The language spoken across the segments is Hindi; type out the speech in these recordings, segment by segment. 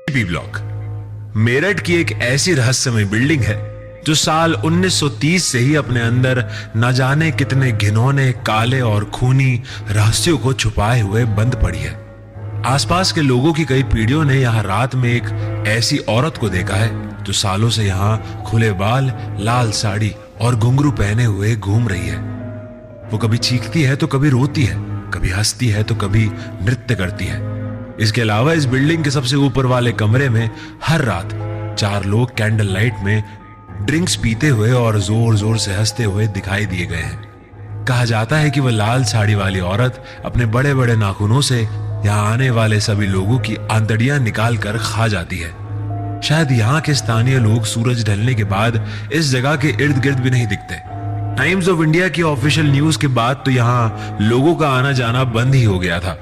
जीपी ब्लॉक मेरठ की एक ऐसी रहस्यमय बिल्डिंग है जो साल 1930 से ही अपने अंदर न जाने कितने घिनौने, काले और खूनी रहस्यों को छुपाए हुए बंद पड़ी है। आसपास के लोगों की कई पीढ़ियों ने यहाँ रात में एक ऐसी औरत को देखा है जो सालों से यहाँ खुले बाल, लाल साड़ी और घुंघरू पहने हुए घूम रही है। वो कभी चीखती है तो कभी रोती है, कभी हंसती है तो कभी नृत्य करती है। इसके अलावा इस बिल्डिंग के सबसे ऊपर वाले कमरे में हर रात 4 लोग कैंडल लाइट में ड्रिंक्स पीते हुए और जोर जोर से हंसते हुए दिखाई दिए गए हैं। कहा जाता है कि वह लाल साड़ी वाली औरत अपने बड़े बड़े नाखूनों से यहाँ आने वाले सभी लोगों की आंतड़ियां निकाल कर खा जाती है। शायद यहाँ के स्थानीय लोग सूरज ढलने के बाद इस जगह के इर्द गिर्द भी नहीं दिखते। टाइम्स ऑफ इंडिया की ऑफिशियल न्यूज के बाद तो यहाँ लोगों का आना जाना बंद ही हो गया था।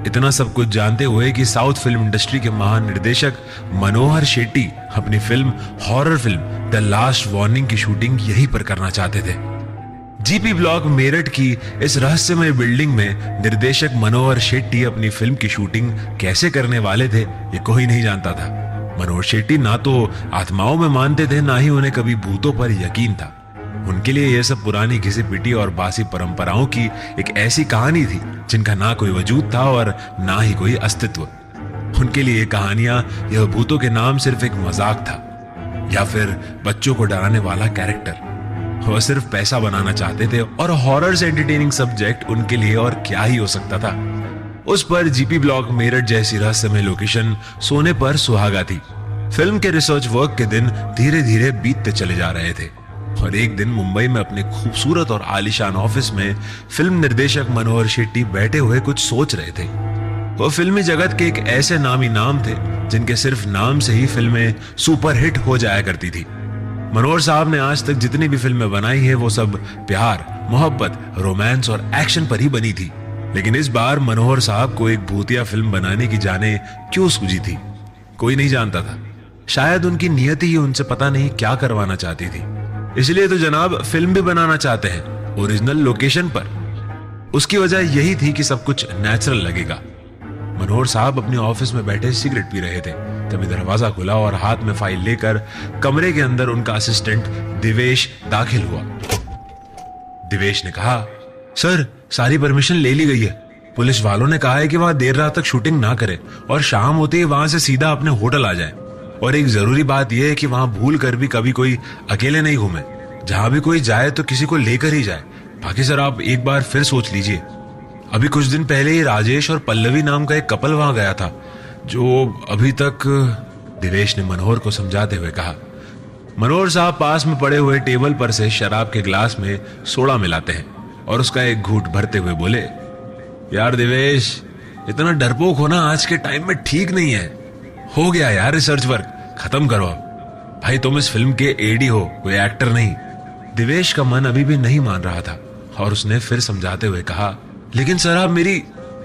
इतना सब कुछ जानते हुए कि साउथ फिल्म इंडस्ट्री के महान निर्देशक मनोहर शेट्टी अपनी film horror film the last warning की शूटिंग यहीं पर करना चाहते थे। जीपी ब्लॉक मेरठ की इस रहस्यमय बिल्डिंग में निर्देशक मनोहर शेट्टी अपनी फिल्म की शूटिंग कैसे करने वाले थे ये कोई नहीं जानता था। मनोहर शेट्टी ना तो आत्माओं में मानते थे, ना ही उन्हें कभी भूतों पर यकीन था। उनके लिए यह सब पुरानी घिसी पिटी और बासी परंपराओं की एक ऐसी कहानी थी जिनका ना कोई वजूद था और ना ही कोई अस्तित्व। उनके लिए कहानियां, यह भूतों के नाम सिर्फ एक मजाक था या फिर बच्चों को डराने वाला कैरेक्टर। वह सिर्फ पैसा बनाना चाहते थे और हॉरर से एंटरटेनिंग सब्जेक्ट उनके लिए और क्या ही हो सकता था। उस पर जीपी ब्लॉक मेरठ जैसी रहस्यमय लोकेशन सोने पर सुहागा थी। फिल्म के रिसर्च वर्क के दिन धीरे धीरे बीतते चले जा रहे थे और एक दिन मुंबई में अपने खूबसूरत और आलीशान ऑफिस में फिल्म निर्देशक मनोहर शेट्टी बैठे हुए कुछ सोच रहे थे। वो फिल्मी जगत के एक ऐसे नामी नाम थे जिनके सिर्फ नाम से ही फिल्में सुपरहिट हो जाया करती थी। मनोहर साहब ने आज तक जितनी भी फिल्में बनाई है वो सब प्यार, मोहब्बत, रोमांस और एक्शन पर ही बनी थी। लेकिन इस बार मनोहर साहब को एक भूतिया फिल्म बनाने की जाने क्यों सूझी थी, कोई नहीं जानता था। शायद उनकी नियति ही उनसे पता नहीं क्या करवाना चाहती थी। इसलिए तो जनाब फिल्म भी बनाना चाहते हैं ओरिजिनल लोकेशन पर। उसकी वजह यही थी कि सब कुछ नेचुरल लगेगा। मनोहर साहब अपने ऑफिस में बैठे सिगरेट पी रहे थे, तभी दरवाजा खुला और हाथ में फाइल लेकर कमरे के अंदर उनका असिस्टेंट दिवेश दाखिल हुआ। दिवेश ने कहा, सर सारी परमिशन ले ली गई है। पुलिस वालों ने कहा है कि वहां देर रात तक शूटिंग ना करे और शाम होते ही वहां से सीधा अपने होटल आ जाए। और एक जरूरी बात यह है कि वहां भूल कर भी कभी कोई अकेले नहीं घूमे। जहां भी कोई जाए तो किसी को लेकर ही जाए। बाकी सर आप एक बार फिर सोच लीजिए। अभी कुछ दिन पहले ही राजेश और पल्लवी नाम का एक कपल वहां गया था जो अभी तक। दिवेश ने मनोहर को समझाते हुए कहा। मनोहर साहब पास में पड़े हुए टेबल पर से शराब के ग्लास में सोडा मिलाते हैं और उसका एक घूंट भरते हुए बोले, यार दिवेश, इतना डरपोक होना आज के टाइम में ठीक नहीं है। हो गया यार रिसर्च वर्क, खत्म करो अब। भाई तुम इस फिल्म के एडी हो, कोई एक्टर नहीं। दिवेश का मन अभी भी नहीं मान रहा था और उसने फिर समझाते हुए कहा, लेकिन सर आप मेरी।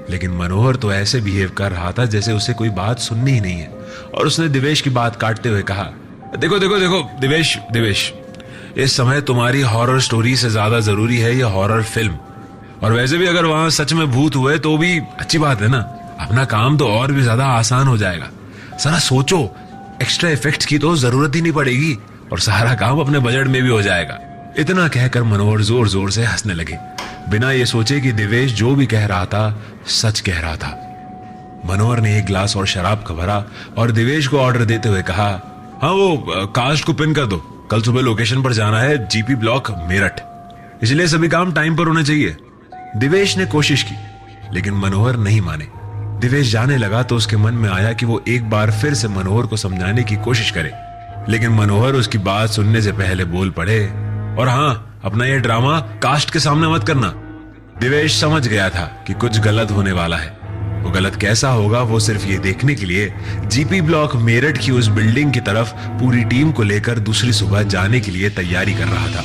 लेकिन मनोहर तो ऐसे बिहेव कर रहा था जैसे उसे कोई बात सुननी ही नहीं है और उसने दिवेश की बात काटते हुए कहा, देखो देखो देखो दिवेश, इस समय तुम्हारी हॉरर स्टोरी से ज्यादा जरूरी है ये हॉरर फिल्म। और वैसे भी अगर वहां सच में भूत हुए तो भी अच्छी बात है ना, अपना काम तो और भी ज्यादा आसान हो जाएगा। सारा सोचो, एक्स्ट्रा इफेक्ट्स की तो जरूरत ही नहीं पड़ेगी और सारा काम अपने बजट में भी हो जाएगा। इतना कहकर मनोहर जोर जोर से हंसने लगे, बिना ये सोचे कि दिवेश जो भी कह रहा था सच कह रहा था। मनोहर ने एक ग्लास और शराब का भरा और दिवेश को ऑर्डर देते हुए कहा, हाँ वो कास्ट को पिन कर दो, कल सुबह लोकेशन पर जाना है जीपी ब्लॉक मेरठ, इसलिए सभी काम टाइम पर होने चाहिए। दिवेश ने कोशिश की लेकिन मनोहर नहीं माने। दिवेश जाने लगा तो उसके मन में आया कि वो एक बार फिर से मनोहर को समझाने की कोशिश करे, लेकिन मनोहर उसकी बात सुनने से पहले बोल पड़े, और हाँ, अपना ये ड्रामा कास्ट के सामने मत करना। दिवेश समझ गया था कि कुछ गलत होने वाला है। वो गलत कैसा होगा वो सिर्फ ये देखने के लिए जीपी ब्लॉक मेरठ की उस बिल्डिंग की तरफ पूरी टीम को लेकर दूसरी सुबह जाने के लिए तैयारी कर रहा था।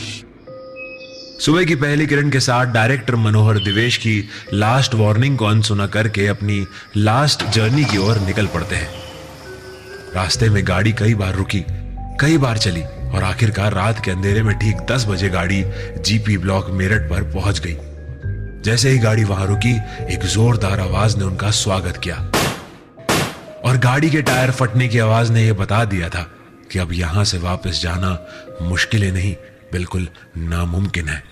सुबह की पहली किरण के साथ डायरेक्टर मनोहर दिवेश की लास्ट वार्निंग को अनसुना करके अपनी लास्ट जर्नी की ओर निकल पड़ते हैं। रास्ते में गाड़ी कई बार रुकी, कई बार चली और आखिरकार रात के अंधेरे में ठीक 10 बजे गाड़ी जीपी ब्लॉक मेरठ पर पहुंच गई। जैसे ही गाड़ी वहां रुकी, एक जोरदार आवाज ने उनका स्वागत किया। और गाड़ी के टायर फटने की आवाज ने यह बता दिया था कि अब यहां से वापस जाना मुश्किल ही नहीं, बिल्कुल नामुमकिन है।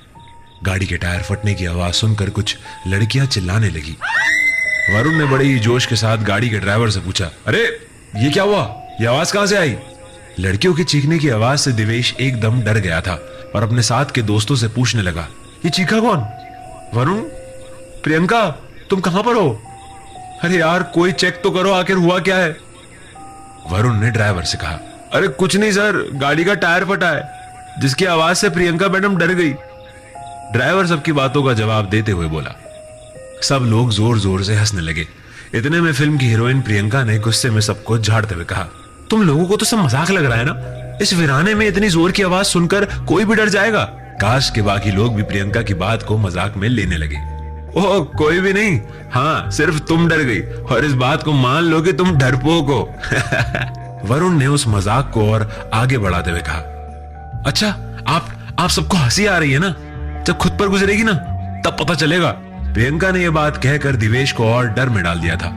गाड़ी के टायर फटने की आवाज सुनकर कुछ लड़कियां चिल्लाने लगी। वरुण ने बड़े ही जोश के साथ गाड़ी के ड्राइवर से पूछा, अरे ये क्या हुआ, ये आवाज कहां से आई? लड़कियों के चीखने की आवाज से दिवेश एकदम डर गया था और अपने साथ के दोस्तों से पूछने लगा, ये चीखा कौन? वरुण, प्रियंका, तुम कहां पर हो? अरे यार कोई चेक तो करो, आखिर हुआ क्या है? वरुण ने ड्राइवर से कहा, अरे कुछ नहीं सर, गाड़ी का टायर फटा है, जिसकी आवाज से प्रियंका मैडम डर गई। ड्राइवर सबकी बातों का जवाब देते हुए बोला। सब लोग जोर जोर से हंसने लगे। इतने में फिल्म की हीरोइन प्रियंका ने गुस्से में सबको झाड़ते हुए कहा, तुम लोगों को तो सब मजाक लग रहा है ना? इस वीराने में इतनी जोर की आवाज सुनकर कोई भी डर जाएगा। काश के बाकी लोग भी प्रियंका की बात को मजाक में लेने लगे। ओह कोई भी नहीं, हाँ सिर्फ तुम डर गई और इस बात को मान लो कि तुम डरपोक हो। वरुण ने उस मजाक को और आगे बढ़ाते हुए कहा, अच्छा आप सबको हंसी आ रही है ना? जब खुद पर गुजरेगी ना तब पता चलेगा। प्रियंका ने यह बात कहकर दिवेश को और डर में डाल दिया था।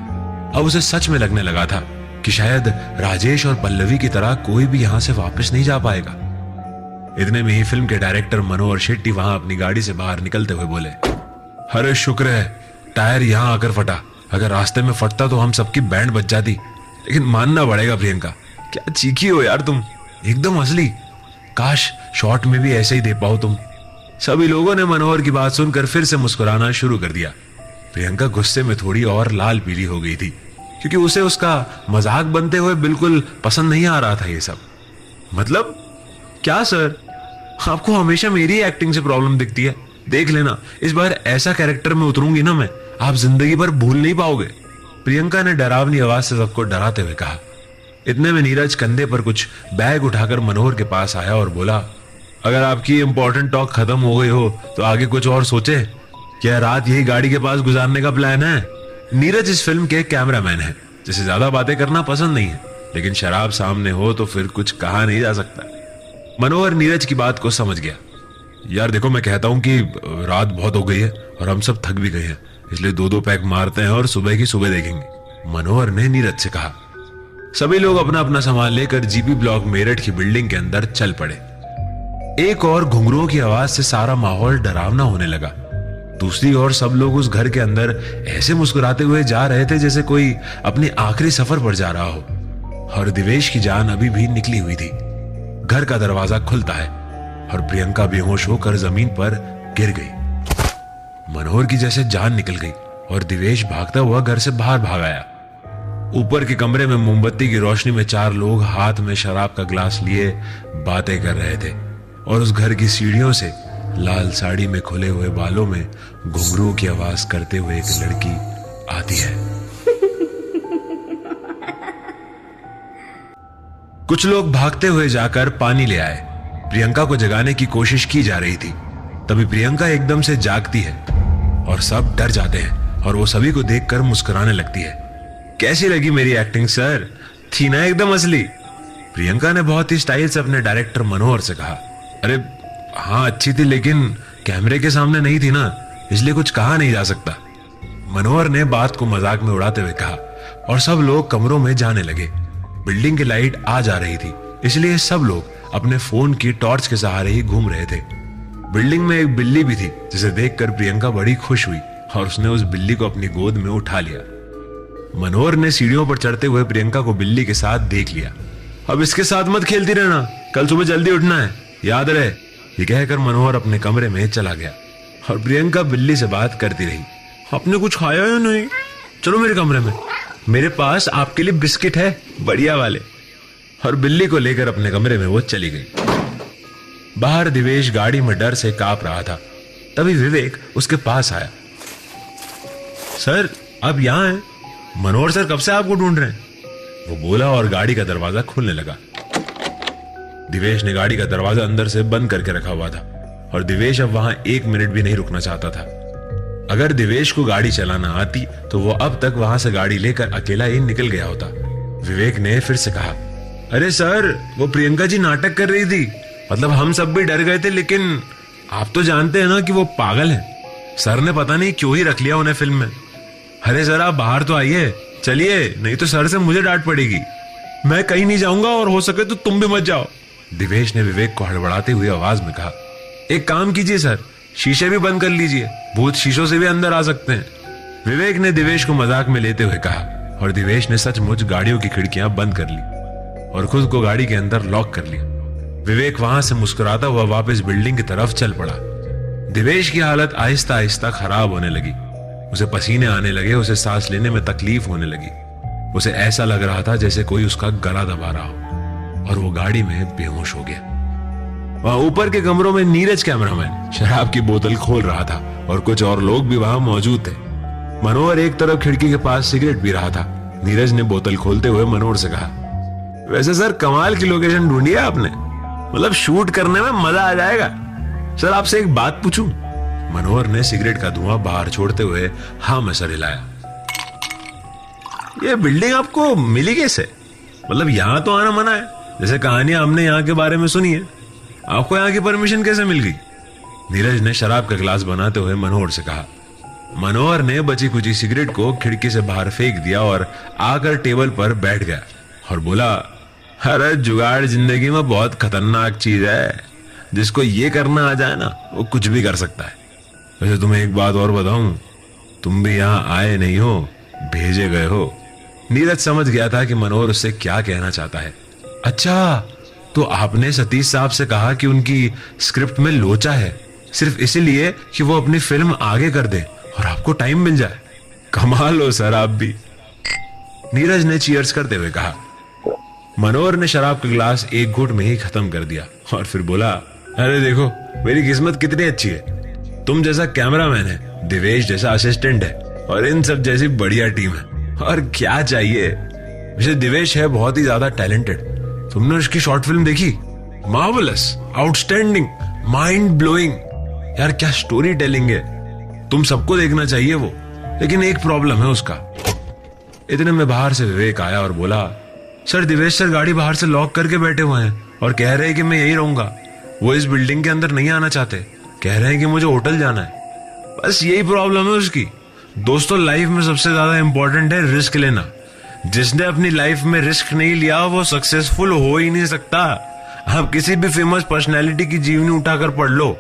अब उसे सच में लगने लगा था कि शायद राजेश और पल्लवी की तरह कोई भी यहां से वापस नहीं जा पाएगा। इतने में ही फिल्म के डायरेक्टर मनोहर शेट्टी वहां अपनी गाड़ी से बाहर निकलते हुए बोले, अरे शुक्र है टायर यहां आकर फटा, अगर रास्ते में फटता तो हम सबकी बैंड बच जाती। लेकिन मानना पड़ेगा प्रियंका, क्या चीखी हो यार तुम, एकदम असली। काश शॉर्ट में भी ऐसे ही दे पाओ तुम। सभी लोगों ने मनोहर की बात सुनकर फिर से मुस्कुराना शुरू कर दिया। प्रियंका गुस्से में थोड़ी और लाल पीली हो गई थी, क्योंकि उसे उसका मजाक बनते हुए बिल्कुल पसंद नहीं आ रहा था ये सब। मतलब क्या सर, आपको हमेशा मेरी एक्टिंग से प्रॉब्लम दिखती है? देख लेना, इस बार ऐसा कैरेक्टर में उतरूंगी ना मैं, आप जिंदगी भर भूल नहीं पाओगे। प्रियंका ने डरावनी आवाज से सबको डराते हुए कहा। इतने में नीरज कंधे पर कुछ बैग उठाकर मनोहर के पास आया और बोला, अगर आपकी इंपॉर्टेंट टॉक खत्म हो गई हो तो आगे कुछ और सोचे। क्या रात यही गाड़ी के पास गुजारने का प्लान है? नीरज इस फिल्म के कैमरामैन है, जिसे ज्यादा बातें करना पसंद नहीं है, लेकिन शराब सामने हो तो फिर कुछ कहा नहीं जा सकता। मनोहर नीरज की बात को समझ गया। यार देखो, मैं कहता हूं कि रात बहुत हो गई है और हम सब थक भी गए हैं, इसलिए 2-2 पैक मारते हैं और सुबह की सुबह देखेंगे, मनोहर ने नीरज से कहा। सभी लोग अपना अपना सामान लेकर जीपी ब्लॉक मेरठ की बिल्डिंग के अंदर चल पड़े। एक और घुंघरुओं की आवाज से सारा माहौल डरावना होने लगा। दूसरी ओर सब लोग उस घर के अंदर ऐसे मुस्कुराते हुए जा रहे थे जैसे कोई अपने आखिरी सफर पर जा रहा हो। और दिवेश की जान अभी भी निकली हुई थी। घर का दरवाजा खुलता है और प्रियंका बेहोश होकर जमीन पर गिर गई। मनोहर की जैसे जान निकल गई और दिवेश भागता हुआ घर से बाहर भाग आया। ऊपर के कमरे में मोमबत्ती की रोशनी में 4 लोग हाथ में शराब का ग्लास लिए बातें कर रहे थे और उस घर की सीढ़ियों से लाल साड़ी में खुले हुए बालों में घुंघरू की आवाज करते हुए एक लड़की आती है। कुछ लोग भागते हुए जाकर पानी ले आए। प्रियंका को जगाने की कोशिश की जा रही थी। तभी प्रियंका एकदम से जागती है और सब डर जाते हैं और वो सभी को देखकर मुस्कुराने लगती है। कैसी लगी मेरी एक्टिंग सर? थी ना एकदम असली? प्रियंका ने बहुत ही स्टाइल से अपने डायरेक्टर मनोहर से कहा। अरे हाँ अच्छी थी, लेकिन कैमरे के सामने नहीं थी ना, इसलिए कुछ कहा नहीं जा सकता। मनोहर ने बात को मजाक में उड़ाते हुए कहा और सब लोग कमरों में जाने लगे। बिल्डिंग की लाइट आ जा रही थी, इसलिए सब लोग अपने फोन की टॉर्च के सहारे ही घूम रहे थे। बिल्डिंग में एक बिल्ली भी थी, जिसे देखकर प्रियंका बड़ी खुश हुई और उसने उस बिल्ली को अपनी गोद में उठा लिया। मनोहर ने सीढ़ियों पर चढ़ते हुए प्रियंका को बिल्ली के साथ देख लिया। अब इसके साथ मत खेलती रहना, कल सुबह जल्दी उठना है, याद रहे। ये कहकर मनोहर अपने कमरे में चला गया और प्रियंका बिल्ली से बात करती रही। आपने कुछ खाया या नहीं? चलो मेरे कमरे में, मेरे पास आपके लिए बिस्किट है बढ़िया वाले। और बिल्ली को लेकर अपने कमरे में वो चली गई। बाहर दिवेश गाड़ी में डर से कांप रहा था। तभी विवेक उसके पास आया। सर आप यहां हैं? मनोहर सर कब से आपको ढूंढ रहे हैं, वो बोला और गाड़ी का दरवाजा खुलने लगा। दिवेश ने गाड़ी का दरवाजा अंदर से बंद करके रखा हुआ था और दिवेश अब वहां 1 मिनट भी नहीं रुकना चाहता था। अगर दिवेश को गाड़ी चलाना आती तो वो अब तक वहां से गाड़ी लेकर अकेला ही निकल गया होता। विवेक ने फिर से कहा, अरे सर वो प्रियंका जी नाटक कर रही थी, मतलब हम सब भी डर गए थे, लेकिन आप तो जानते हैं ना कि वो पागल है। सर ने पता नहीं क्यों ही रख लिया उन्हें फिल्म में। अरे सर आप बाहर तो आइए, चलिए, नहीं तो सर से मुझे डांट पड़ेगी। मैं कहीं नहीं जाऊंगा और हो सके तो तुम भी मत जाओ। दिवेश ने विवेक को हड़बड़ाते हुए आवाज में कहा। एक काम कीजिए सर, शीशे भी बंद कर लीजिए, भूत शीशों से भी अंदर आ सकते हैं। विवेक ने दिवेश को मजाक में लेते हुए कहा और दिवेश ने सचमुच गाड़ियों की खिड़कियां बंद कर ली और खुद को गाड़ी के अंदर लॉक कर लिया। विवेक वहां से मुस्कुराता हुआ वापस बिल्डिंग की तरफ चल पड़ा। दिवेश की हालत आहिस्ता आहिस्ता खराब होने लगी। उसे पसीने आने लगे, उसे सांस लेने में तकलीफ होने लगी। उसे ऐसा लग रहा था जैसे कोई उसका गला दबा रहा हो और वो गाड़ी में बेहोश हो गया। वहां ऊपर के कमरों में नीरज कैमरामैन शराब की बोतल खोल रहा था और कुछ और लोग भी वहां मौजूद थे। मनोहर एक तरफ खिड़की के पास सिगरेट पी रहा था। नीरज ने बोतल खोलते हुए मनोहर से कहा, वैसे सर कमाल की लोकेशन ढूंढी है आपने, मतलब शूट करने में मजा आ जाएगा। सर आपसे एक बात पूछूं? मनोहर ने सिगरेट का धुआं बाहर छोड़ते हुए हाँ में सर हिलाया। ये बिल्डिंग आपको मिली कैसे? मतलब यहां तो आना मना है, जैसे कहानियां हमने यहाँ के बारे में सुनी है। आपको यहाँ की परमिशन कैसे मिल गई? नीरज ने शराब का गिलास बनाते हुए मनोहर से कहा। मनोहर ने बची कुची सिगरेट को खिड़की से बाहर फेंक दिया और आकर टेबल पर बैठ गया और बोला, अरे जुगाड़ जिंदगी में बहुत खतरनाक चीज है। जिसको ये करना आ जाए ना, वो कुछ भी कर सकता है। वैसे तुम्हें एक बात और बताऊं, तुम भी यहाँ आए नहीं हो, भेजे गए हो। नीरज समझ गया था कि मनोहर उससे क्या कहना चाहता है। अच्छा, तो आपने सतीश साहब से कहा कि उनकी स्क्रिप्ट में लोचा है, सिर्फ इसीलिए कि वो अपनी फिल्म आगे कर दे और आपको टाइम मिल जाए। कमाल हो सर आप भी। नीरज ने चीयर्स करते हुए कहा। मनोहर ने शराब का गिलास एक घूंट में ही खत्म कर दिया और फिर बोला, अरे देखो मेरी किस्मत कितनी अच्छी है। तुम जैसा कैमरामैन है, दिवेश जैसा असिस्टेंट है और इन सब जैसी बढ़िया टीम है, और क्या चाहिए। वैसे दिवेश है बहुत ही ज्यादा टैलेंटेड। तुमने उसकी शॉर्ट फिल्म देखी? Marvellous, outstanding, mind blowing. यार क्या स्टोरी टेलिंग है, तुम सबको देखना चाहिए वो। लेकिन एक प्रॉब्लम है उसका। इतने में बाहर से विवेक आया और बोला, सर दिवेश सर गाड़ी बाहर से लॉक करके बैठे हुए हैं और कह रहे हैं कि मैं यही रहूंगा। वो इस बिल्डिंग के अंदर नहीं आना चाहते, कह रहे हैं कि मुझे होटल जाना है। बस यही प्रॉब्लम है उसकी। दोस्तों लाइफ में सबसे ज्यादा इंपॉर्टेंट है रिस्क लेना। जिसने अपनी लाइफ में रिस्क नहीं लिया वो सक्सेसफुल हो ही नहीं सकता। आप किसी भी फेमस पर्सनैलिटी की जीवनी उठाकर पढ़ लो।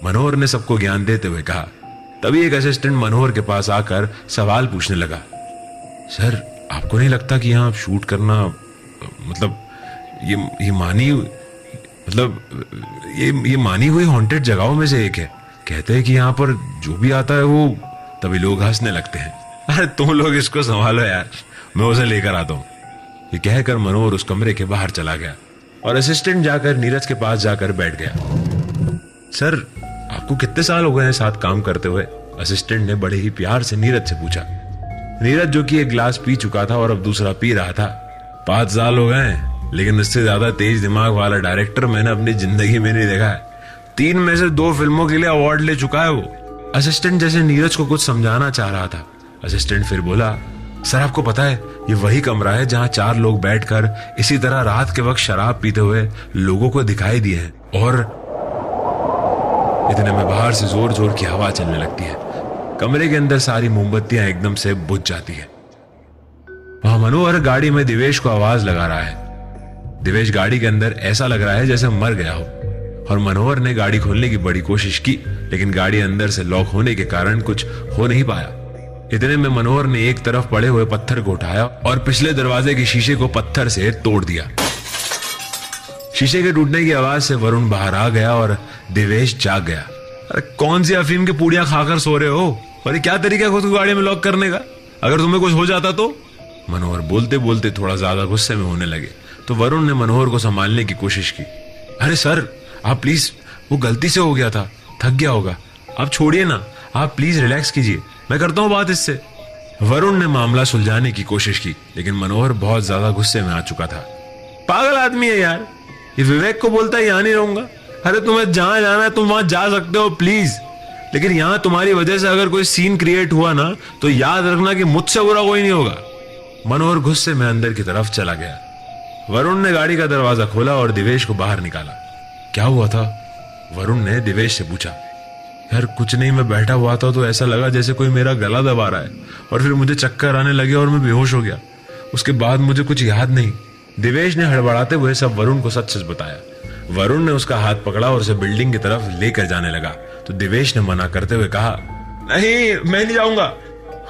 मनोहर ने सबको ज्ञान देते हुए कहा। तभी एक असिस्टेंट मनोहर के पास आकर सवाल पूछने लगा, सर आपको नहीं लगता कि यहाँ शूट करना मतलब ये मानी हुई हॉन्टेड जगहों में से एक है। कहते हैं कि यहाँ पर जो भी आता है वो तभी लोग हंसने लगते हैं। अरे तुम लोग इसको संभालो यार, मैं उसे लेकर आता हूँ। ये कहकर मनोहर उस कमरे के बाहर चला गया और असिस्टेंट जाकर नीरज के पास जाकर बैठ गया। सर आपको कितने साल हो गए हैं साथ काम करते हुए? असिस्टेंट ने बड़े ही प्यार से नीरज से पूछा। नीरज जो कि एक गिलास पी चुका था और अब दूसरा पी रहा था। 5 साल हो गए हैं, लेकिन इससे ज्यादा तेज दिमाग वाला डायरेक्टर मैंने अपनी जिंदगी में नहीं देखा है। 3 में से 2 फिल्मों के लिए अवार्ड ले चुका है वो। असिस्टेंट जैसे नीरज को कुछ समझाना चाह रहा था। असिस्टेंट फिर बोला, सर आपको पता है ये वही कमरा है जहां 4 लोग बैठकर इसी तरह रात के वक्त शराब पीते हुए लोगों को दिखाई दिए हैं। और इतने में बाहर से जोर जोर की हवा चलने लगती है। कमरे के अंदर सारी मोमबत्तियां एकदम से बुझ जाती है। वहां मनोहर गाड़ी में दिवेश को आवाज लगा रहा है। दिवेश गाड़ी के अंदर ऐसा लग रहा है जैसे मर गया हो और मनोहर ने गाड़ी खोलने की बड़ी कोशिश की, लेकिन गाड़ी अंदर से लॉक होने के कारण कुछ हो नहीं पाया। इतने में मनोहर ने एक तरफ पड़े हुए पत्थर को उठाया और पिछले दरवाजे के शीशे को पत्थर से तोड़ दिया। शीशे के टूटने की आवाज से वरुण बाहर आ गया और दिवेश जाग गया। अरे कौन सी अफीम की पूड़ियां खाकर सो रहे हो? और क्या तरीका खुद को गाड़ी में लॉक करने का? अगर तुम्हें कुछ हो जाता तो? मनोहर बोलते बोलते थोड़ा ज्यादा गुस्से में होने लगे तो वरुण ने मनोहर को संभालने की कोशिश की। अरे सर आप प्लीज, वो गलती से हो गया था, थक गया होगा, आप छोड़िए ना, आप प्लीज रिलैक्स कीजिए, मैं करता हूं बात इससे। वरुण ने मामला सुलझाने की कोशिश की, लेकिन मनोहर बहुत ज्यादा गुस्से में आ चुका था। पागल आदमी है यार, ये विवेक को बोलता है यहां नहीं रहूंगा। अरे तुम्हें जहां जाना है तुम वहां जा सकते हो प्लीज, लेकिन यहां तुम्हारी वजह से अगर कोई सीन क्रिएट हुआ ना तो याद रखना कि मुझसे बुरा कोई नहीं होगा। मनोहर गुस्से में अंदर की तरफ चला गया। वरुण ने गाड़ी का दरवाजा खोला और दिवेश को बाहर निकाला। क्या हुआ था? वरुण ने दिवेश से पूछा। यार कुछ नहीं, मैं बैठा हुआ था तो ऐसा लगा जैसे कोई मेरा गला दबा रहा है और फिर मुझे चक्कर आने लगे और मैं बेहोश हो गया। उसके बाद मुझे कुछ याद नहीं। दिवेश ने हड़बड़ाते हुए सब वरुण को सच सच बताया। वरुण ने उसका हाथ पकड़ा और उसे बिल्डिंग की तरफ लेकर जाने लगा तो दिवेश ने मना करते हुए कहा, नहीं, मैं नहीं जाऊंगा।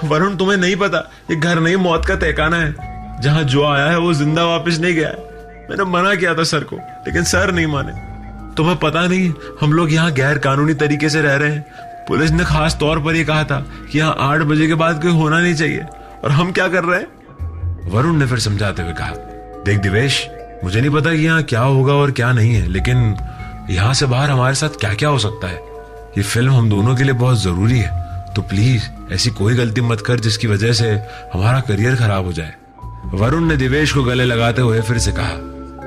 वरुण, तुम्हें नहीं पता, ये घर नहीं मौत का तहखाना है। जहां जो आया है वो जिंदा वापस नहीं गया है। मैंने मना किया था सर को, लेकिन सर नहीं माने। तुम्हें पता नहीं, हम लोग यहाँ गैर कानूनी तरीके से रह रहे हैं। पुलिस ने खास तौर पर यह कहा था कि यहाँ 8 बजे के बाद कोई होना नहीं चाहिए, और हम क्या कर रहे हैं? वरुण ने फिर समझाते हुए कहा, देख दिवेश, मुझे नहीं पता कि यहाँ क्या होगा और क्या नहीं है, लेकिन यहाँ से बाहर हमारे साथ क्या क्या हो सकता है। ये फिल्म हम दोनों के लिए बहुत जरूरी है, तो प्लीज ऐसी कोई गलती मत कर जिसकी वजह से हमारा करियर खराब हो जाए। वरुण ने दिवेश को गले लगाते हुए फिर से कहा,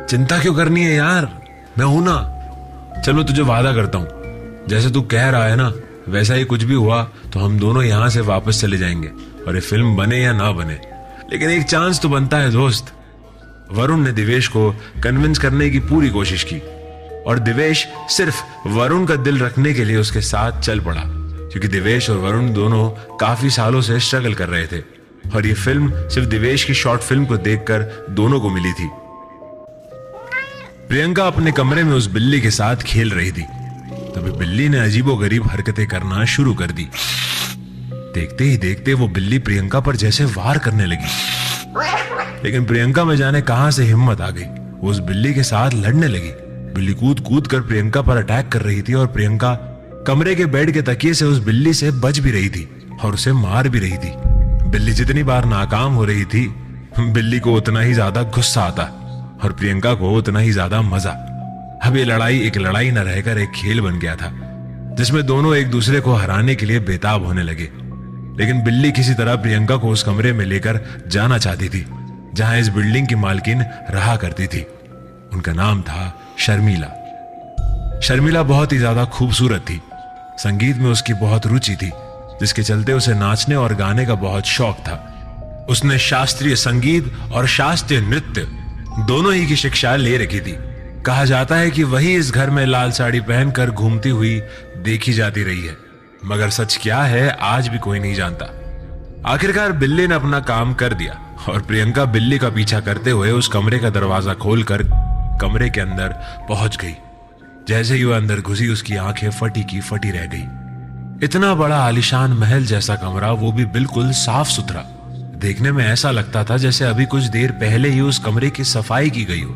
चिंता क्यों करनी है यार, मैं हूं ना। चल, मैं तुझे वादा करता हूं, जैसे तू कह रहा है ना वैसा ही कुछ भी हुआ तो हम दोनों यहां से वापस चले जाएंगे, और ये फिल्म बने या ना बने, लेकिन एक चांस तो बनता है दोस्त। वरुण ने दिवेश को कन्विंस करने की पूरी कोशिश की, और दिवेश सिर्फ वरुण का दिल रखने के लिए उसके साथ चल पड़ा, क्योंकि दिवेश और वरुण दोनों काफी सालों से स्ट्रगल कर रहे थे, और ये फिल्म सिर्फ दिवेश की शॉर्ट फिल्म को देखकर दोनों को मिली थी। प्रियंका अपने कमरे में उस बिल्ली के साथ खेल रही थी, तभी बिल्ली ने अजीबोगरीब हरकतें करना शुरू कर दी। देखते ही देखते वो बिल्ली प्रियंका पर जैसे वार करने लगी, लेकिन प्रियंका में जाने कहां से हिम्मत आ गई, वो उस बिल्ली के साथ लड़ने लगी। बिल्ली कूद कूद कर प्रियंका पर अटैक कर रही थी, और प्रियंका कमरे के बेड के तकिए से उस बिल्ली से बच भी रही थी और उसे मार भी रही थी। बिल्ली जितनी बार नाकाम हो रही थी, बिल्ली को उतना ही ज्यादा गुस्सा आता, और प्रियंका को उतना ही ज्यादा मजा। अब ये लड़ाई एक लड़ाई न रहकर एक खेल बन गया था, जिसमें दोनों एक दूसरे को हराने के लिए बेताब होने लगे। लेकिन बिल्ली किसी तरह प्रियंका को उस कमरे में लेकर जाना चाहती थी जहां इस बिल्डिंग की मालकिन रहा करती थी। उनका नाम था शर्मिला। शर्मिला बहुत ही ज्यादा खूबसूरत थी। संगीत में उसकी बहुत रुचि थी, जिसके चलते उसे नाचने और गाने का बहुत शौक था। उसने शास्त्रीय संगीत और शास्त्रीय नृत्य दोनों ही की शिक्षा ले रखी थी। कहा जाता है कि वही इस घर में लाल साड़ी पहनकर घूमती हुई देखी जाती रही है, मगर सच क्या है आज भी कोई नहीं जानता। आखिरकार बिल्ली ने अपना काम कर दिया, और प्रियंका बिल्ली का पीछा करते हुए उस कमरे का दरवाजा खोलकर कमरे के अंदर पहुंच गई। जैसे ही वह अंदर घुसी, उसकी आंखें फटी की फटी रह गई। इतना बड़ा आलीशान महल जैसा कमरा, वो भी बिल्कुल साफ सुथरा। देखने में ऐसा लगता था जैसे अभी कुछ देर पहले ही उस कमरे की सफाई की गई हो।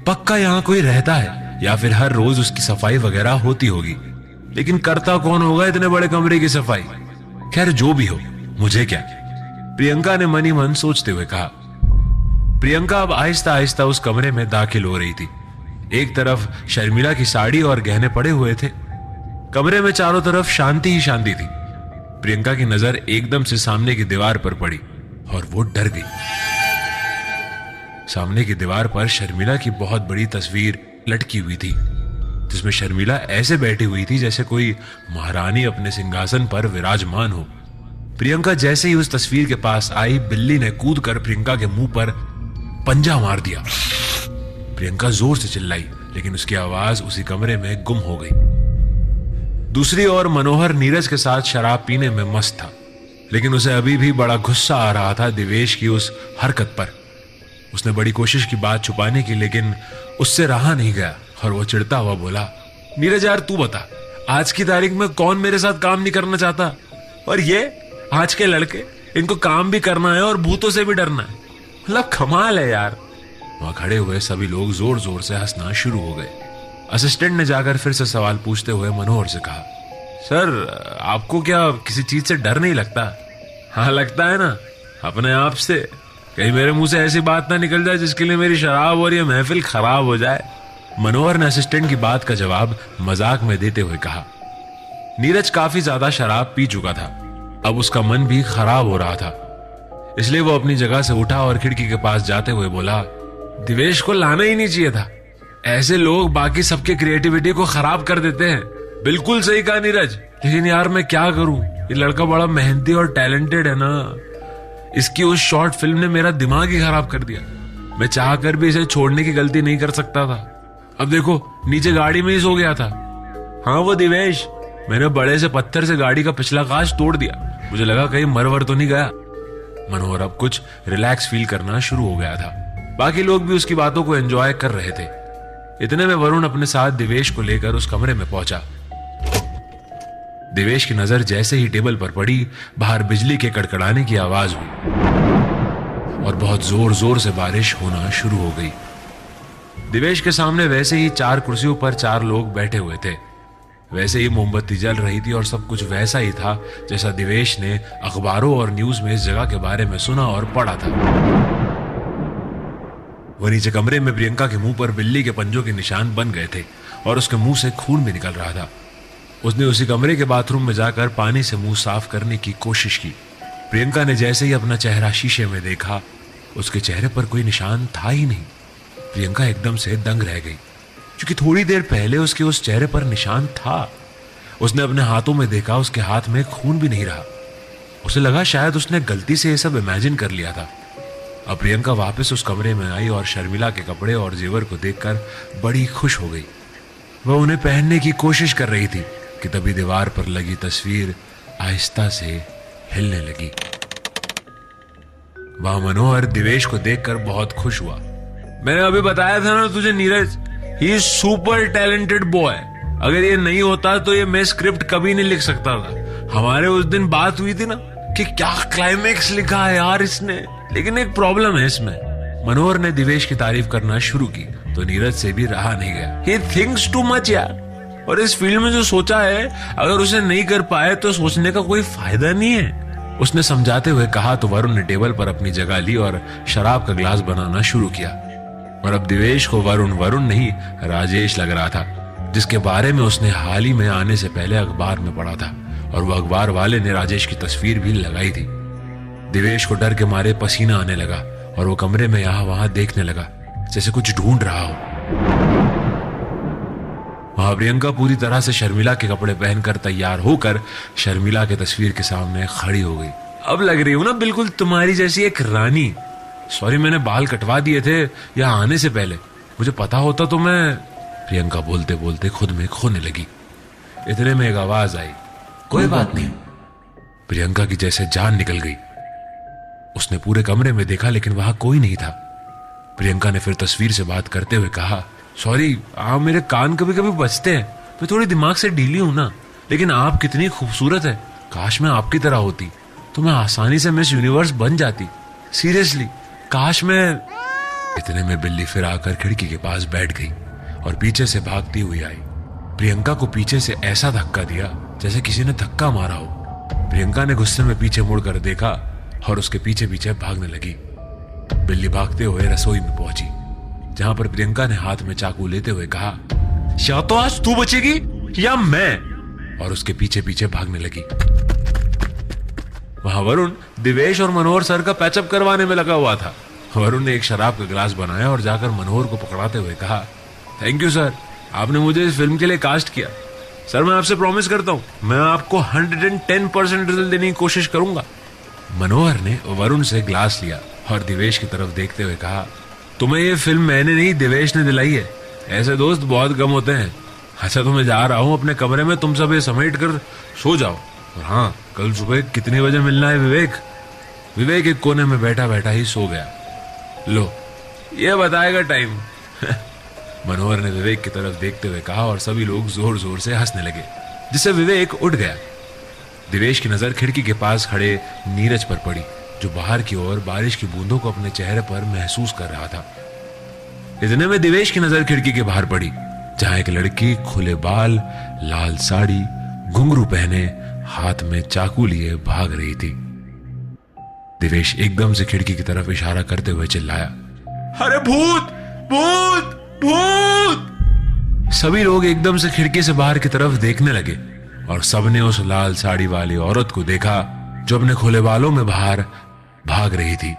पक्का यहाँ कोई रहता है, या फिर हर रोज उसकी सफाई वगैरह होती होगी, लेकिन करता कौन होगा इतने बड़े कमरे की सफाई? खैर, जो भी हो, मुझे क्या। प्रियंका ने मनी मन सोचते हुए कहा। प्रियंका अब आहिस्ता आहिस्ता उस कमरे में दाखिल हो रही थी। एक तरफ शर्मिला की साड़ी और गहने पड़े हुए थे। कमरे में चारों तरफ शांति ही शांति थी। प्रियंका की नजर एकदम से सामने की दीवार पर पड़ी, और वो डर गई। सामने की दीवार पर शर्मिला की बहुत बड़ी तस्वीर लटकी हुई थी, जिसमें शर्मिला ऐसे बैठी हुई थी जैसे कोई महारानी अपने सिंहासन पर विराजमान हो। प्रियंका जैसे ही उस तस्वीर के पास आई, बिल्ली ने कूदकर प्रियंका के मुंह पर पंजा मार दिया। प्रियंका जोर से चिल्लाई, लेकिन उसकी आवाज उसी कमरे में गुम हो गई। दूसरी ओर मनोहर नीरज के साथ शराब पीने में मस्त था, लेकिन उसे अभी भी बड़ा गुस्सा आ रहा था दिवेश की उस हरकत पर। उसने बड़ी कोशिश की बात छुपाने की, लेकिन उससे रहा नहीं गया, और वो चिढ़ता हुआ बोला, नीरज यार, तू बता, आज की तारीख में कौन मेरे साथ काम नहीं करना चाहता? और ये आज के लड़के, इनको काम भी करना है और भूतों से भी डरना है। मतलब कमाल है यार। वहां खड़े हुए सभी लोग जोर जोर से हंसना शुरू हो गए। असिस्टेंट ने जाकर फिर से सवाल पूछते हुए मनोहर से कहा, सर, आपको क्या किसी चीज से डर नहीं लगता? हाँ, लगता है ना, अपने आप से। कहीं मेरे मुंह से ऐसी बात ना निकल जाए जिसके लिए मेरी शराब और ये महफिल खराब हो जाए। मनोहर ने असिस्टेंट की बात का जवाब मजाक में देते हुए कहा। नीरज काफी ज्यादा शराब पी चुका था, अब उसका मन भी खराब हो रहा था, इसलिए वो अपनी जगह से उठा और खिड़की के पास जाते हुए बोला, दिवेश को लाना ही नहीं चाहिए था। ऐसे लोग बाकी सबके क्रिएटिविटी को खराब कर देते हैं। बिल्कुल सही कहा नीरज, लेकिन यार मैं क्या करूं, ये लड़का बड़ा मेहनती और टैलेंटेड है ना। इसकी उस शॉर्ट फिल्म ने मेरा दिमाग ही खराब कर दिया। मैं चाह कर भी इसे छोड़ने की गलती नहीं कर सकता था। अब देखो, नीचे गाड़ी में ही सो गया था। हाँ, वो दिवेश, मैंने बड़े से पत्थर से गाड़ी का पिछला कांच तोड़ दिया। मुझे लगा कहीं मर वर तो नहीं गया, मनोहर अब कुछ रिलैक्स फील करना शुरू हो गया था। बाकी लोग भी उसकी बातों को एंजॉय कर रहे थे। इतने में वरुण अपने साथ दिवेश को लेकर उस कमरे में पहुंचा। दिवेश की नजर जैसे ही टेबल पर पड़ी, बाहर बिजली के कड़कड़ाने की आवाज हुई और बहुत जोर जोर से बारिश होना शुरू हो गई। दिवेश के सामने वैसे ही 4 कुर्सियों पर 4 लोग बैठे हुए थे। वैसे ही मोमबत्ती जल रही थी और सब कुछ वैसा ही था जैसा दिवेश ने अखबारों और न्यूज में इस जगह के बारे में सुना और पढ़ा था। वह नीचे कमरे में प्रियंका के मुंह पर बिल्ली के पंजों के निशान बन गए थे और उसके मुंह से खून भी निकल रहा था। उसने उसी कमरे के बाथरूम में जाकर पानी से मुंह साफ करने की कोशिश की। प्रियंका ने जैसे ही अपना चेहरा शीशे में देखा, उसके चेहरे पर कोई निशान था ही नहीं। प्रियंका एकदम से दंग रह गई, क्योंकि थोड़ी देर पहले उसके उस चेहरे पर निशान था। उसने अपने हाथों में देखा, उसके हाथ में खून भी नहीं रहा। उसे लगा शायद उसने गलती से ये सब इमेजिन कर लिया था। अब प्रियंका वापस उस कमरे में आई और शर्मिला के कपड़े और जेवर को देखकर बड़ी खुश हो गई। वह उन्हें पहनने की कोशिश कर रही थी कि तभी दीवार पर लगी तस्वीर आहिस्ता से हिलने लगी। वह मनोहर दिवेश को देखकर बहुत खुश हुआ। मैंने अभी बताया था ना तुझे Neeraj, he is super talented boy. अगर ये नहीं होता तो ये मैं स्क्रिप्ट कभी नहीं लिख सकता था। हमारे उस दिन बात हुई थी ना कि क्या क्लाइमेक्स लिखा है यार इसने, लेकिन एक प्रॉब्लम है इसमें। मनोहर ने दिवेश की तारीफ करना शुरू की तो नीरज से भी रहा नहीं गया। ही थिंक्स टू मच यार, और इस फील्ड में जो सोचा है अगर उसे नहीं कर पाए तो सोचने का कोई फायदा नहीं है, उसने समझाते हुए कहा। तो वरुण ने टेबल पर अपनी जगह ली और शराब का गिलास बनाना शुरू किया। और अब दिवेश को वरुण वरुण नहीं राजेश लग रहा था, जिसके बारे में उसने हाल ही में आने से पहले अखबार में पढ़ा था और वह अखबार वाले ने राजेश की तस्वीर भी लगाई थी। दिवेश को डर के मारे पसीना आने लगा और वो कमरे में यहां वहां देखने लगा जैसे कुछ ढूंढ रहा हो। वहां प्रियंका पूरी तरह से शर्मिला के कपड़े पहनकर तैयार होकर शर्मिला के तस्वीर के सामने खड़ी हो गई। अब लग रही हूं ना बिल्कुल तुम्हारी जैसी एक रानी। सॉरी मैंने बाल कटवा दिए थे यहाँ आने से पहले, मुझे पता होता तो मैं। प्रियंका बोलते बोलते खुद में खोने लगी। इतने में एक आवाज आई, कोई बात नहीं। प्रियंका की जैसे जान निकल गई। उसने पूरे कमरे में देखा लेकिन वहां कोई नहीं था। प्रियंका ने फिर तस्वीर से बात करते हुए कहा, सॉरी आप मेरे कान कभी कभी बजते हैं, मैं थोड़ी दिमाग से ढीली हूं ना, लेकिन आप कितनी खूबसूरत है। काश मैं आपकी तरह होती तो मैं आसानी से मिस यूनिवर्स बन जाती। सीरियसली काश मैं। इतने में बिल्ली फिर आकर खिड़की के पास बैठ गई और पीछे से भागती हुई आई। प्रियंका को पीछे से ऐसा धक्का दिया जैसे किसी ने धक्का मारा हो। प्रियंका ने गुस्से में पीछे मुड़कर देखा और उसके पीछे पीछे भागने लगी। बिल्ली भागते हुए रसोई में पहुंची, जहां पर प्रियंका ने हाथ में चाकू लेते हुए कहा, या तो आज तू बचेगी या मैं, और उसके पीछे पीछे भागने लगी। वहां वरुण दिवेश और मनोहर सर का पैचअप करवाने में लगा हुआ था। वरुण ने एक शराब का गिलास बनाया और जाकर मनोहर को पकड़ाते हुए कहा, थैंक यू सर, आपने मुझे इस फिल्म के लिए कास्ट किया। सर मैं आपसे प्रॉमिस करता हूं मैं आपको 110% रिजल्ट देने की कोशिश करूंगा। मनोहर ने वरुण से ग्लास लिया और दिवेश की तरफ देखते हुए कहा, तुम्हें ये फिल्म मैंने नहीं दिवेश ने दिलाई है। ऐसे दोस्त बहुत कम होते हैं। अच्छा तो मैं जा रहा हूं अपने कमरे में, तुम सब ये समेट कर सो जाओ। और हाँ, कल सुबह कितने बजे मिलना है विवेक? विवेक एक कोने में बैठा बैठा ही सो गया। लो ये बताएगा टाइम। मनोहर ने विवेक की तरफ देखते हुए कहा और सभी लोग जोर जोर से हंसने लगे, जिससे विवेक उठ गया। दिवेश की नजर खिड़की के पास खड़े नीरज पर पड़ी, जो बाहर की ओर बारिश की बूंदों को अपने चेहरे पर महसूस कर रहा था। इतने में दिवेश की नजर खिड़की के बाहर पड़ी, जहां एक लड़की खुले बाल, लाल साड़ी, घुंघरू पहने, हाथ में चाकू लिए भाग रही थी। दिवेश एकदम से खिड़की की तरफ इशारा करते हुए चिल्लाया, अरे भूत भूत भूत! सभी लोग एकदम से खिड़की से बाहर की तरफ देखने लगे और सबने उस लाल साड़ी वाली औरत को देखा जो अपने खुले बालों में बाहर भाग रही थी।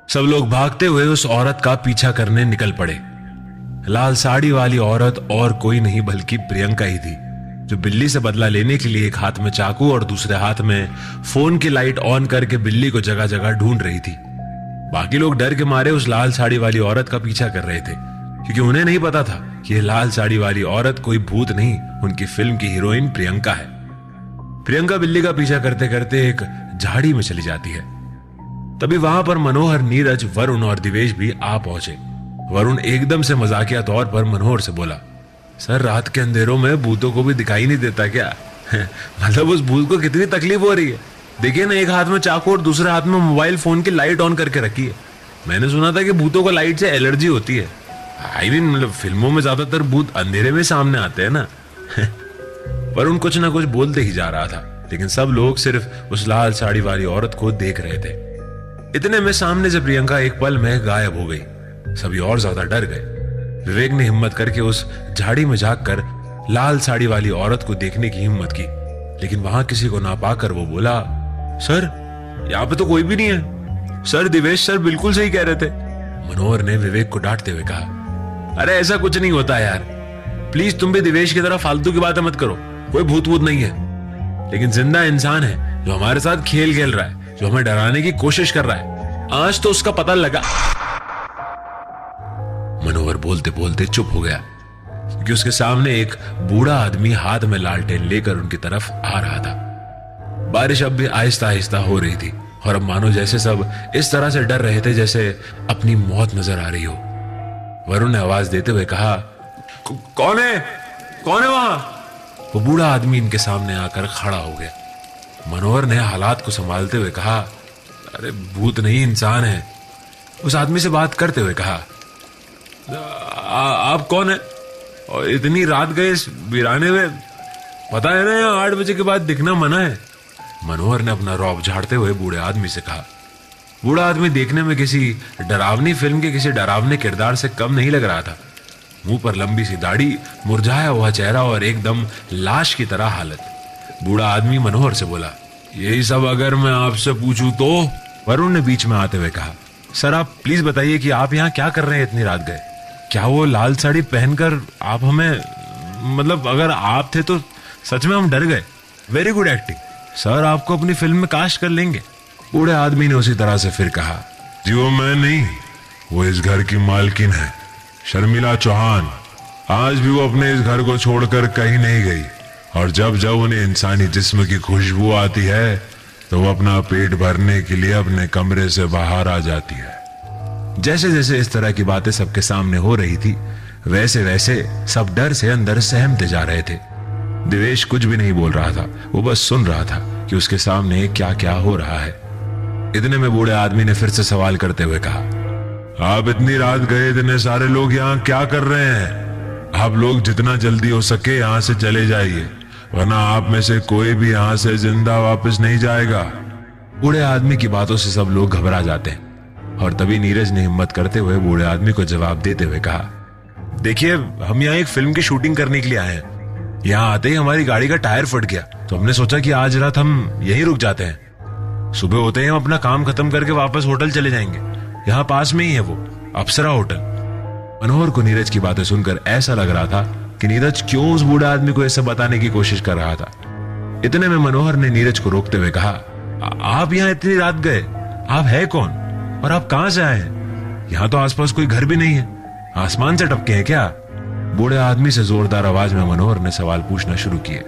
सब लोग भागते हुए उस औरत का पीछा करने निकल पड़े। लाल साड़ी वाली औरत और कोई नहीं बल्कि प्रियंका ही थी, जो बिल्ली से बदला लेने के लिए एक हाथ में चाकू और दूसरे हाथ में फोन की लाइट ऑन करके बिल्ली को जगह जगह ढूंढ रही थी। बाकी लोग डर के मारे उस लाल साड़ी वाली औरत का पीछा कर रहे थे, क्योंकि उन्हें नहीं पता था कि यह लाल साड़ी वाली औरत कोई भूत नहीं, उनकी फिल्म की हीरोइन प्रियंका है। प्रियंका बिल्ली का पीछा करते करते एक झाड़ी में चली जाती है। तभी वहां पर मनोहर, नीरज, वरुण और दिवेश भी आ पहुंचे। वरुण एकदम से मजाकिया तौर पर मनोहर से बोला, सर रात के अंधेरों में भूतों को भी दिखाई नहीं देता क्या? मतलब उस भूत को कितनी तकलीफ हो रही है। देखिए ना, एक हाथ में चाकू और दूसरे हाथ में मोबाइल फोन की लाइट ऑन करके रखी है। मैंने सुना था कि भूतों को लाइट से एलर्जी होती है। मतलब फिल्मों में ज्यादातर भूत अंधेरे में सामने आते हैं ना। वरुण कुछ ना कुछ बोलते ही जा रहा था, लेकिन सब लोग सिर्फ उस लाल साड़ी वाली औरत को देख रहे थे। इतने में सामने से प्रियंका एक पल में गायब हो गई। सभी और ज्यादा डर गए। विवेक ने हिम्मत करके उस झाड़ी में झांककर लाल साड़ी वाली औरत को देखने की हिम्मत की, लेकिन वहां किसी को ना पाकर वो बोला, सर यहाँ पे तो कोई भी नहीं है। सर दिवेश सर बिल्कुल सही कह रहे थे। मनोहर ने विवेक को डांटते हुए कहा, अरे ऐसा कुछ नहीं होता यार, प्लीज तुम भी दिवेश की तरह फालतू की बातें मत करो। कोई भूत वूत नहीं है, लेकिन जिंदा इंसान है जो हमारे साथ खेल खेल रहा है, जो हमें डराने की कोशिश कर रहा है। आज तो उसका पता लगा। मनोहर बोलते बोलते चुप हो गया, क्योंकि उसके सामने एक बूढ़ा आदमी हाथ में लालटेन लेकर उनकी तरफ आ रहा था। बारिश अब भी आहिस्ता आहिस्ता हो रही थी और अब मानो जैसे सब इस तरह से डर रहे थे जैसे अपनी मौत नजर आ रही हो। वरुण ने आवाज देते हुए कहा, कौन है वहां? वो बूढ़ा आदमी इनके सामने आकर खड़ा हो गया। मनोहर ने हालात को संभालते हुए कहा, अरे भूत नहीं इंसान है। उस आदमी से बात करते हुए कहा, आप कौन है और इतनी रात गए इस वीराने में? पता है ना यहाँ 8 बजे के बाद दिखना मना है। मनोहर ने अपना रौब झाड़ते हुए बूढ़े आदमी से कहा। बूढ़ा आदमी देखने में किसी डरावनी फिल्म के किसी डरावने किरदार से कम नहीं लग रहा था। मुंह पर लंबी सी दाढ़ी, मुरझाया हुआ चेहरा और एकदम लाश की तरह हालत। बूढ़ा आदमी मनोहर से बोला, यही सब अगर मैं आपसे पूछूं तो? वरुण ने बीच में आते हुए कहा, सर आप प्लीज बताइए कि आप यहाँ क्या कर रहे हैं इतनी रात गए? क्या वो लाल साड़ी पहनकर आप हमें, मतलब अगर आप थे तो सच में हम डर गए। वेरी गुड एक्टिंग सर, आपको अपनी फिल्म में कास्ट कर लेंगे। बूढ़े आदमी ने उसी तरह से फिर कहा, जी वो मैं नहीं, वो इस घर की मालकिन है, शर्मिला चौहान। आज भी वो अपने इस घर को छोड़कर कहीं नहीं गई, और जब जब उन्हें इंसानी जिस्म की खुशबू आती है तो वो अपना पेट भरने के लिए अपने कमरे से बाहर आ जाती है। जैसे जैसे इस तरह की बातें सबके सामने हो रही थी, वैसे वैसे सब डर से अंदर सहमते जा रहे थे। दिवेश कुछ भी नहीं बोल रहा था, वो बस सुन रहा था कि उसके सामने क्या क्या हो रहा है। इतने में बूढ़े आदमी ने फिर से सवाल करते हुए कहा, आप इतनी रात गए, इतने सारे लोग यहाँ क्या कर रहे हैं? आप लोग जितना जल्दी हो सके यहाँ से चले जाइए, वरना आप में से कोई भी यहाँ से जिंदा वापस नहीं जाएगा। बूढ़े आदमी की बातों से सब लोग घबरा जाते हैं, और तभी नीरज ने हिम्मत करते हुए बूढ़े आदमी को जवाब देते हुए कहा, देखिए हम यहाँ एक फिल्म की शूटिंग करने के लिए आए हैं। यहाँ आते ही हमारी गाड़ी का टायर फट गया, तो हमने सोचा कि आज रात हम यहीं रुक जाते हैं। सुबह होते ही हम अपना काम खत्म करके वापस होटल चले जाएंगे। यहाँ पास में ही है वो अप्सरा होटल। मनोहर को नीरज की बातें सुनकर ऐसा लग रहा था कि नीरज क्यों उस बूढ़े आदमी को ऐसा बताने की कोशिश कर रहा था। इतने में मनोहर ने नीरज को रोकते हुए कहा, आप यहाँ इतनी रात गए, आप है कौन और आप कहां से आए हैं? यहाँ तो आसपास कोई घर भी नहीं है, आसमान से टपके हैं क्या? बूढ़े आदमी से जोरदार आवाज में मनोहर ने सवाल पूछना शुरू किए।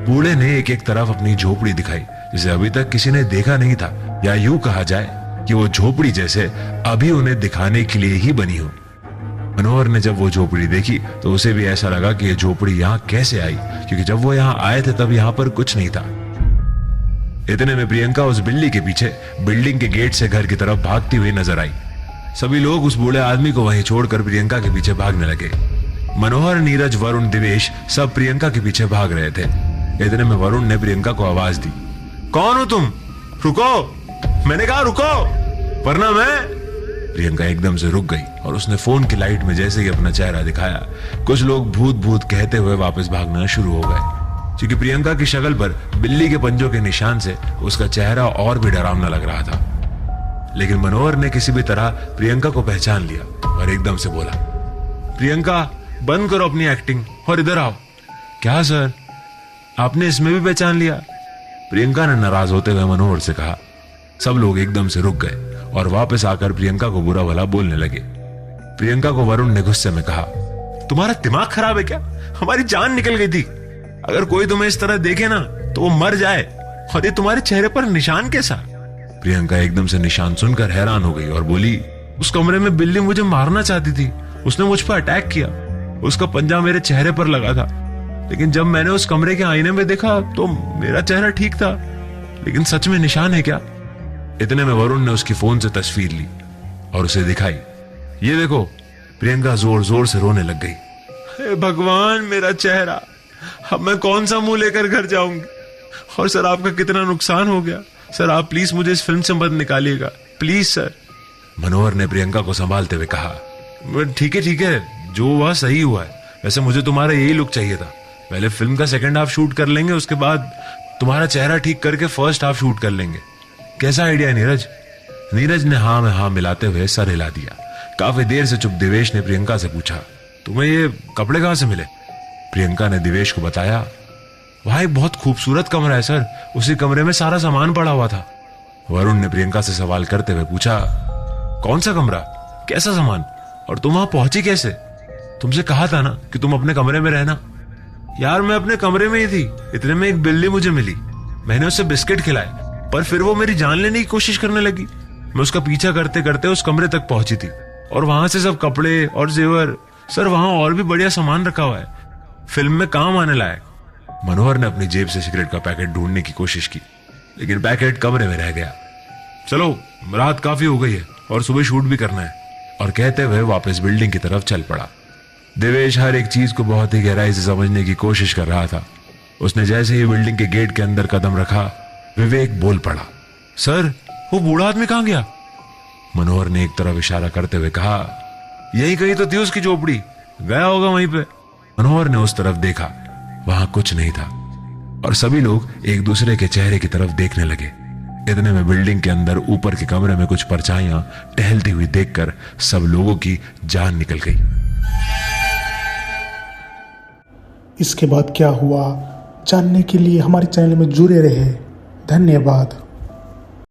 बूढ़े ने एक एक तरफ अपनी झोपड़ी दिखाई, जिसे अभी तक किसी ने देखा नहीं था, या यूं कहा जाए कि वो झोपड़ी जैसे अभी उन्हें दिखाने के लिए ही बनी हो। मनोहर ने जब वो झोपड़ी देखी तो उसे भी ऐसा लगा कि ये झोपड़ी यहाँ कैसे आई, क्योंकि जब वो यहाँ आए थे तब यहाँ पर कुछ नहीं था। इतने में प्रियंका उस बिल्ली के पीछे बिल्डिंग के गेट से घर की तरफ भागती हुई नजर आई। सभी लोग उस बूढ़े आदमी को वहीं छोड़कर प्रियंका के पीछे भागने लगे। मनोहर, नीरज, वरुण, दिवेश सब प्रियंका के पीछे भाग रहे थे। इतने में वरुण ने प्रियंका को आवाज दी, कौन हो तुम? रुको, मैंने कहा रुको, वरना मैं। प्रियंका एकदम से रुक गई और उसने फोन की लाइट में जैसे ही अपना चेहरा दिखाया, कुछ लोग भूत भूत कहते हुए वापस भागना शुरू हो गए, क्योंकि प्रियंका की शक्ल पर बिल्ली के पंजों के निशान से उसका चेहरा और भी डरावना लग रहा था। लेकिन मनोहर ने किसी भी तरह प्रियंका को पहचान लिया और एकदम से बोला, प्रियंका बंद करो अपनी एक्टिंग और इधर आओ। क्या सर, आपने इसमें भी पहचान लिया? प्रियंका ने नाराज होते हुए मनोहर से कहा। सब लोग एकदम से रुक गए और वापस आकर प्रियंका को बुरा भला बोलने लगे। प्रियंका को वरुण ने गुस्से में कहा, तुम्हारा दिमाग खराब है क्या? हमारी जान निकल गई थी। अगर कोई तुम्हें इस तरह देखे ना तो वो मर जाए। और ये तुम्हारे चेहरे पर निशान कैसा? प्रियंका एकदम से निशान सुनकर हैरान हो गई और बोली, उस कमरे में बिल्ली मुझे मारना चाहती थी, उसने मुझ पर अटैक किया, उसका पंजा मेरे चेहरे पर लगा था, लेकिन जब मैंने उस कमरे के आईने में देखा तो मेरा चेहरा ठीक था, लेकिन सच में निशान है क्या? इतने में वरुण ने उसकी फोन से तस्वीर ली और उसे दिखाई। ये देखो। प्रियंका जोर जोर से रोने लग गई। हे भगवान, मेरा चेहरा, अब मैं कौन सा मुंह लेकर घर जाऊंगी? और सर, आपका कितना नुकसान हो गया। सर, आप प्लीज मुझे इस फिल्म से मत निकालिएगा, प्लीज सर। मनोहर ने प्रियंका को संभालते हुए कहा, ठीक है, जो हुआ सही हुआ है। वैसे मुझे तुम्हारा यही लुक चाहिए था। पहले फिल्म का सेकंड हाफ शूट कर लेंगे, उसके बाद तुम्हारा चेहरा ठीक करके फर्स्ट हाफ शूट कर लेंगे। कैसा आइडिया है नीरज? नीरज ने हाँ में हाँ मिलाते हुए सर हिला दिया। काफी देर से चुप दिवेश ने प्रियंका से पूछा, तुम्हें ये कपड़े कहां से मिले? प्रियंका ने दिवेश को बताया, वहां एक बहुत खूबसूरत कमरा है सर, उसी कमरे में सारा सामान पड़ा हुआ था। वरुण ने प्रियंका से सवाल करते हुए पूछा, कौन सा कमरा, कैसा सामान, और तुम वहां पहुंची कैसे? तुमसे कहा था ना कि तुम अपने कमरे में रहना। यार, मैं अपने कमरे में ही थी, इतने में एक बिल्ली मुझे मिली। मैंने उसे बिस्किट खिलाए, पर फिर वो मेरी जान लेने की कोशिश करने लगी। मैं उसका पीछा करते करते उस कमरे तक पहुंची थी, और वहां से सब कपड़े और जेवर, सर वहां और भी बढ़िया सामान रखा हुआ है, फिल्म में काम आने लायक। मनोहर ने अपनी जेब से सिगरेट का पैकेट ढूंढने की कोशिश की, लेकिन पैकेट कमरे में रह गया। चलो, रात काफी हो गई है और सुबह शूट भी करना है, और कहते हुए वापस बिल्डिंग की तरफ चल पड़ा। देवेश हर एक चीज को बहुत ही गहराई से समझने की कोशिश कर रहा था। उसने जैसे ही बिल्डिंग के गेट के अंदर कदम रखा, विवेक बोल पड़ा, सर, वो बूढ़ा आदमी कहां गया? मनोहर ने एक तरफ इशारा करते हुए कहा, यही कहीं तो थी उसकी झोपड़ी, गया होगा वहीं पे। मनोहर ने उस तरफ देखा, वहां कुछ नहीं था, और सभी लोग एक दूसरे के चेहरे की तरफ देखने लगे। इतने में बिल्डिंग के अंदर ऊपर के कमरे में कुछ परछाइयां टहलती हुई देखकर सब लोगों की जान निकल गई। इसके बाद क्या हुआ जानने के लिए हमारे चैनल में जुड़े रहे। धन्यवाद।